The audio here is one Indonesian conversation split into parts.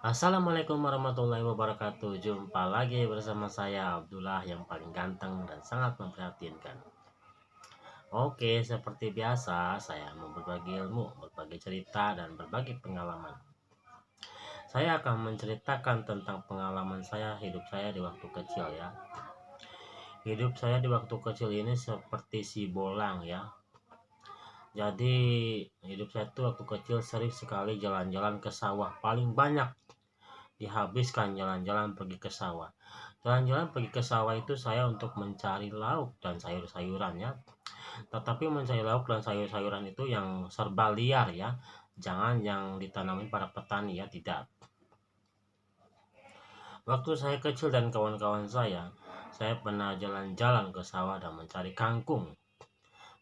Assalamualaikum warahmatullahi wabarakatuh. Jumpa lagi bersama saya Abdullah yang paling ganteng dan sangat memprihatinkan. Oke, seperti biasa saya mau berbagi ilmu, berbagi cerita dan berbagi pengalaman. Saya akan menceritakan tentang pengalaman saya, hidup saya di waktu kecil ya. Hidup saya di waktu kecil ini seperti si bolang ya. Jadi hidup saya tuh waktu kecil sering sekali jalan-jalan ke sawah, paling banyak dihabiskan jalan-jalan pergi ke sawah. Jalan-jalan pergi ke sawah itu saya untuk mencari lauk dan sayur-sayuran ya. Tetapi mencari lauk dan sayur-sayuran itu yang serba liar ya. Jangan yang ditanami para petani ya, tidak. Waktu saya kecil dan kawan-kawan saya pernah jalan-jalan ke sawah dan mencari kangkung.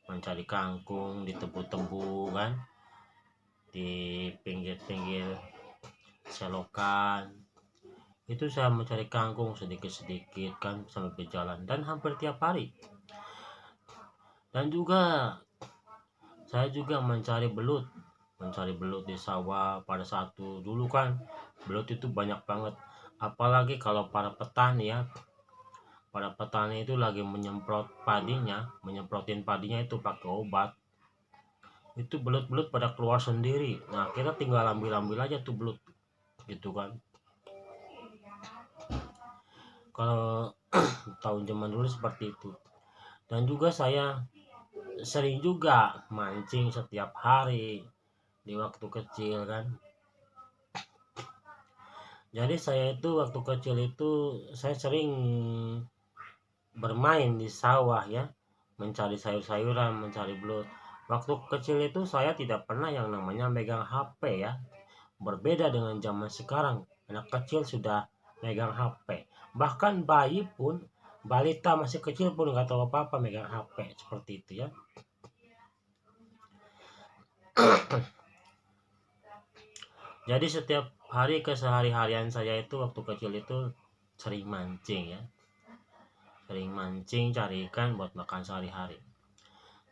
Mencari kangkung di tebu-tebu kan, di pinggir-pinggir selokan. Itu saya mencari kangkung sedikit-sedikit kan sambil berjalan dan hampir tiap hari. Dan juga saya juga mencari belut di sawah pada satu dulu kan. Belut itu banyak banget. Apalagi kalau para petani ya. Para petani itu lagi menyemprotin padinya itu pakai obat. Itu belut-belut pada keluar sendiri. Nah, kita tinggal ambil-ambil aja tuh belut gitu kan. Kalau tahun zaman dulu seperti itu. Dan juga saya sering juga mancing setiap hari di waktu kecil kan. Jadi saya itu waktu kecil itu saya sering bermain di sawah ya, mencari sayur-sayuran, mencari belut. Waktu kecil itu saya tidak pernah yang namanya megang HP ya. Berbeda dengan zaman sekarang, anak kecil sudah megang HP. Bahkan bayi pun, balita masih kecil pun nggak tahu apa-apa megang HP seperti itu ya. Jadi setiap hari kesehari-harian saya itu waktu kecil itu sering mancing ya. Sering mancing cari ikan buat makan sehari-hari.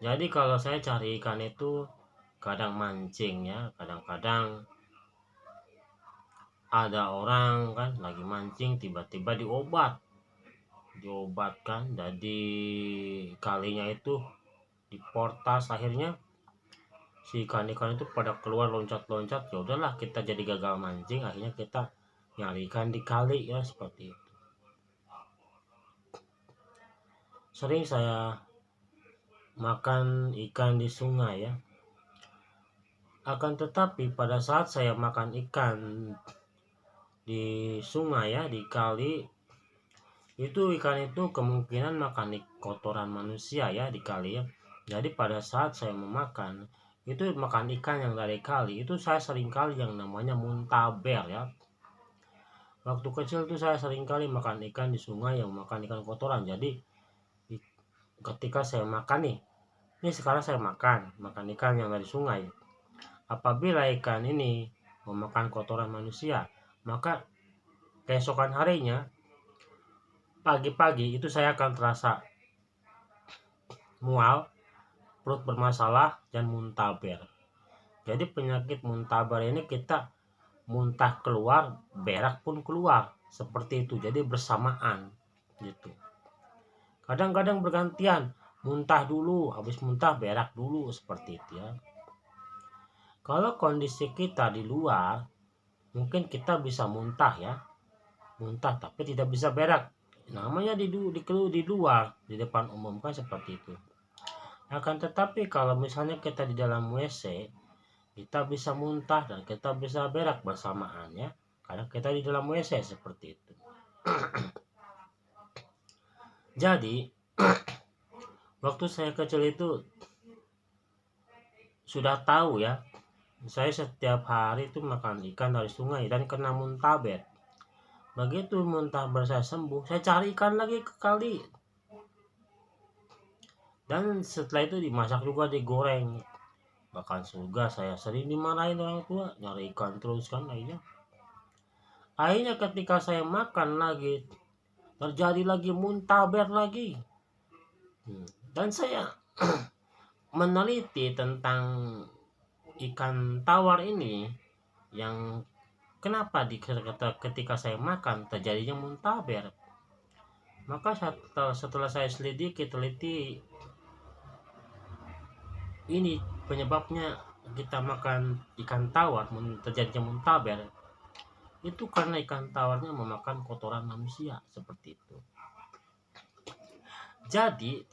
Jadi kalau saya cari ikan itu kadang mancing ya, kadang-kadang ada orang kan lagi mancing tiba-tiba diobatkan jadi kalinya itu diportas, akhirnya si ikan-ikan itu pada keluar loncat-loncat. Ya udahlah, kita jadi gagal mancing, akhirnya kita nyari ikan di kali ya, seperti itu. Sering saya makan ikan di sungai ya. Akan tetapi pada saat saya makan ikan di sungai ya, di kali, itu ikan itu kemungkinan makan kotoran manusia ya di kali ya. Jadi pada saat saya memakan itu makan ikan yang dari kali, itu saya sering kali yang namanya muntaber ya. Waktu kecil tuh saya sering kali makan ikan di sungai yang makan ikan kotoran. Jadi ketika saya makan nih, ini sekarang saya makan ikan yang dari sungai. Apabila ikan ini memakan kotoran manusia, maka keesokan harinya pagi-pagi itu saya akan terasa mual, perut bermasalah, dan muntaber. Jadi penyakit muntaber ini kita muntah keluar, berak pun keluar, seperti itu. Jadi bersamaan gitu. Kadang-kadang bergantian, muntah dulu, habis muntah berak dulu, seperti itu ya. Kalau kondisi kita di luar, mungkin kita bisa muntah ya, muntah tapi tidak bisa berak. Namanya di luar, di depan umum kan seperti itu. Akan tetapi kalau misalnya kita di dalam WC, kita bisa muntah dan kita bisa berak bersamaan ya, karena kita di dalam WC seperti itu. Jadi waktu saya kecil itu sudah tahu ya, saya setiap hari itu makan ikan dari sungai dan kena muntaber. Begitu muntaber saya sembuh, saya cari ikan lagi ke kali. Dan setelah itu dimasak juga, digoreng. Bahkan juga saya sering dimarahin orang tua, nyari ikan terus kan akhirnya. Akhirnya ketika saya makan lagi, terjadi lagi muntaber lagi. Dan saya meneliti tentang ikan tawar ini yang kenapa ketika saya makan terjadinya muntaber? Maka setelah saya selidiki teliti, ini penyebabnya kita makan ikan tawar terjadinya muntaber itu karena ikan tawarnya memakan kotoran manusia, seperti itu. Jadi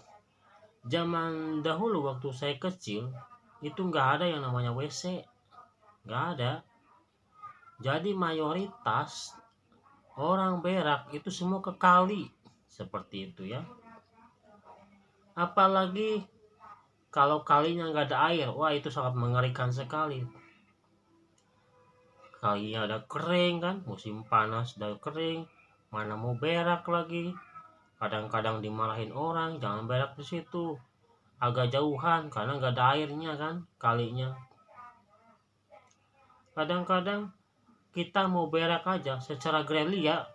zaman dahulu waktu saya kecil itu nggak ada yang namanya WC, nggak ada. Jadi mayoritas orang berak itu semua ke kali, seperti itu ya. Apalagi kalau kalinya nggak ada air, wah itu sangat mengerikan sekali. Kalinya ada kering kan, musim panas udah kering, mana mau berak lagi. Kadang-kadang dimarahin orang, jangan berak di situ, agak jauhan karena nggak ada airnya kan kalinya. Kadang-kadang kita mau berak aja secara gerilya,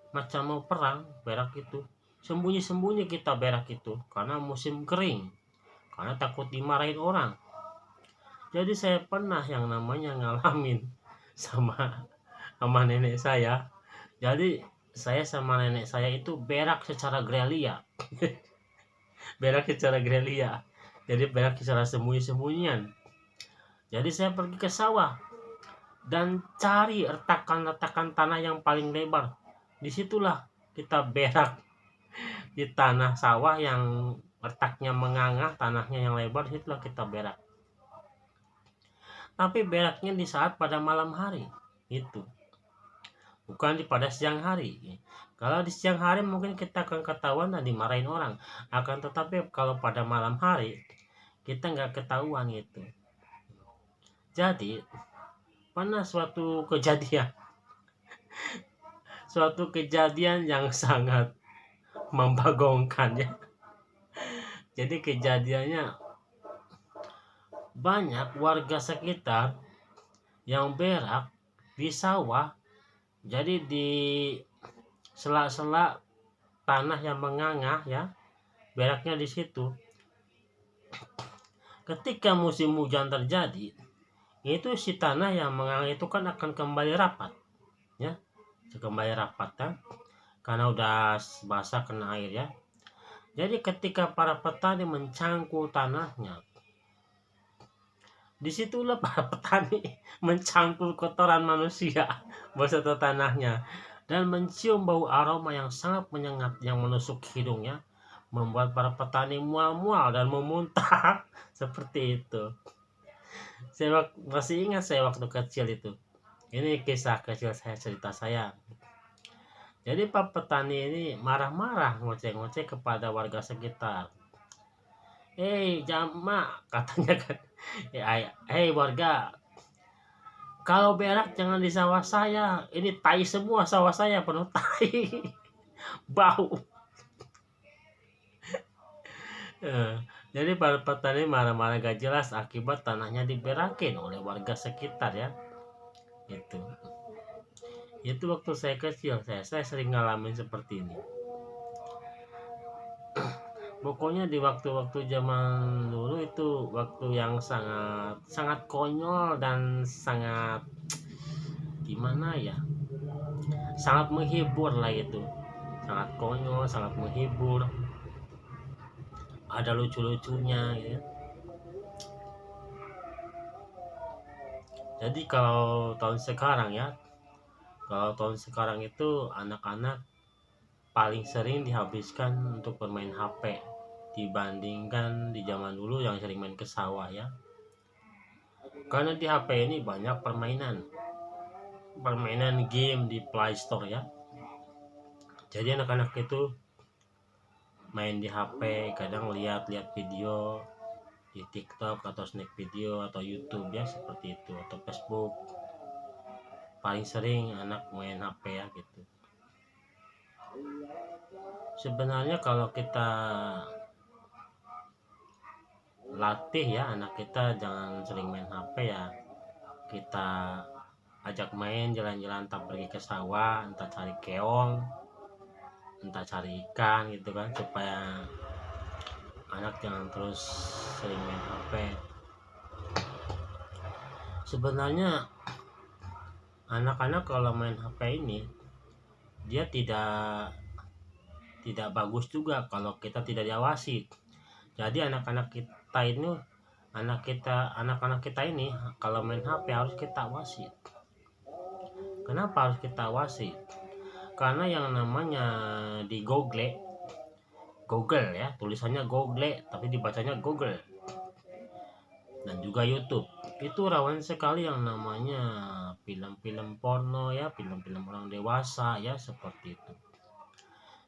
macam mau perang berak itu. Sembunyi-sembunyi kita berak itu karena musim kering, karena takut dimarahin orang. Jadi saya pernah yang namanya ngalamin sama nenek saya. Jadi saya sama nenek saya itu berak secara gerilya. Berak secara gerilya. Jadi berak secara sembunyi-sembunyian. Jadi saya pergi ke sawah dan cari retakan-retakan tanah yang paling lebar. Disitulah kita berak, di tanah sawah yang retaknya menganga, tanahnya yang lebar, disitulah kita berak. Tapi beraknya di saat pada malam hari itu, bukan pada siang hari. Kalau di siang hari mungkin kita akan ketahuan dan dimarahin orang, akan tetapi kalau pada malam hari kita nggak ketahuan gitu. Jadi pernah suatu kejadian yang sangat membagongkan ya. Jadi kejadiannya, banyak warga sekitar yang berak di sawah, jadi di sela-sela tanah yang menganga ya, beraknya di situ. Ketika musim hujan terjadi, itu si tanah yang menganga itu kan akan kembali rapat ya, kan, karena udah basah kena air ya. Jadi ketika para petani mencangkul tanahnya, disitulah para petani mencangkul kotoran manusia beserta tanahnya dan mencium bau aroma yang sangat menyengat yang menusuk hidungnya, membuat para petani mual-mual dan memuntah seperti itu. Saya masih ingat saya waktu kecil itu. Ini kisah kecil saya, cerita saya. Jadi pak petani ini marah-marah, ngoceh-ngoceh kepada warga sekitar. Jama, katanya kan. Hei warga, kalau berak jangan di sawah saya. Ini tai semua, sawah saya penuh tai. Bau. Jadi para petani marah-marah gak jelas akibat tanahnya diberakin oleh warga sekitar ya. Itu waktu saya kecil, saya sering ngalamin seperti ini. Pokoknya di waktu-waktu zaman dulu itu waktu yang sangat konyol dan sangat gimana ya, sangat menghibur lah itu. Sangat konyol, sangat menghibur, ada lucu-lucunya gitu. Jadi kalau tahun sekarang itu anak-anak paling sering dihabiskan untuk bermain HP dibandingkan di zaman dulu yang sering main ke sawah ya. Karena di HP ini banyak permainan game di Play Store ya. Jadi anak-anak itu main di HP, kadang lihat video di TikTok atau snack video atau YouTube ya, seperti itu, atau Facebook. Paling sering anak main HP ya gitu. Sebenarnya kalau kita latih ya anak kita jangan sering main HP ya, kita ajak main jalan-jalan, entah pergi ke sawah, entah cari keong, entah cari ikan gitu kan, supaya anak jangan terus sering main HP. Sebenarnya Anak-anak kalau main HP ini dia tidak bagus juga kalau kita tidak diawasi. Jadi anak-anak kita ini kalau main HP harus kita awasi. Kenapa harus kita awasi? Karena yang namanya di Google ya, tulisannya Google tapi dibacanya Google, dan juga YouTube, itu rawan sekali yang namanya film-film porno ya, film-film orang dewasa ya, seperti itu.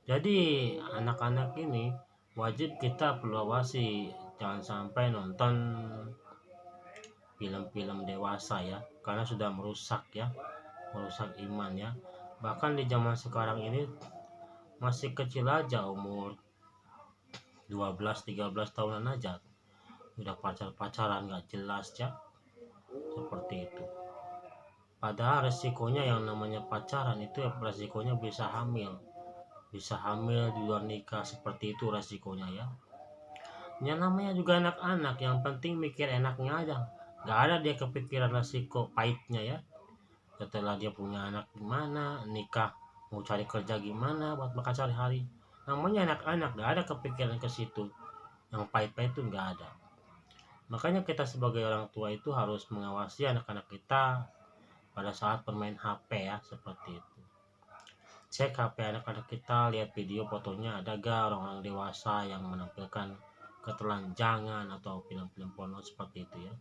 Jadi anak-anak ini wajib kita perlu awasi, jangan sampai nonton film-film dewasa ya, karena sudah merusak ya, merusak iman ya. Bahkan di zaman sekarang ini masih kecil aja, umur 12-13 tahunan aja udah pacar-pacaran gak jelas ya, seperti itu. Padahal resikonya yang namanya pacaran itu resikonya bisa hamil di luar nikah, seperti itu resikonya ya. Yang namanya juga anak-anak, yang penting mikir enaknya aja, gak ada dia kepikiran resiko pahitnya ya. Setelah dia punya anak gimana, nikah mau cari kerja gimana buat makan sehari-hari. Namanya anak-anak gak ada kepikiran ke situ, yang pahit-pahit itu gak ada. Makanya kita sebagai orang tua itu harus mengawasi anak-anak kita pada saat bermain HP ya, seperti itu. Cek HP anak-anak kita, lihat video fotonya, ada gak orang-orang dewasa yang menampilkan ketelanjangan atau film-film porno seperti itu ya.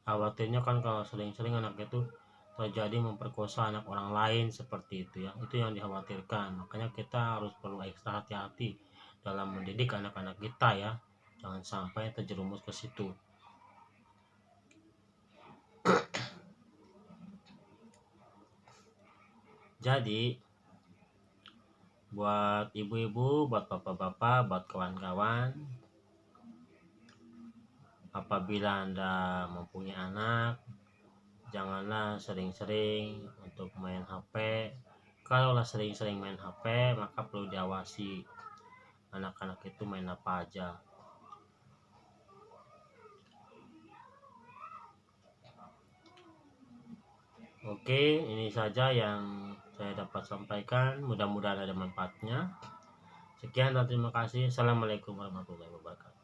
Khawatirnya kan kalau sering-sering anak itu terjadi memperkosa anak orang lain, seperti itu ya. Itu yang dikhawatirkan. Makanya kita harus perlu ekstra hati-hati dalam mendidik anak-anak kita ya. Jangan sampai terjerumus ke situ. Jadi buat ibu-ibu, buat bapak-bapak, buat kawan-kawan, apabila Anda mempunyai anak, janganlah sering-sering untuk main HP. Kalaulah sering-sering main HP, maka perlu diawasi anak-anak itu main apa aja. Oke, ini saja yang saya dapat sampaikan, mudah-mudahan ada manfaatnya. Sekian dan terima kasih. Assalamualaikum warahmatullahi wabarakatuh.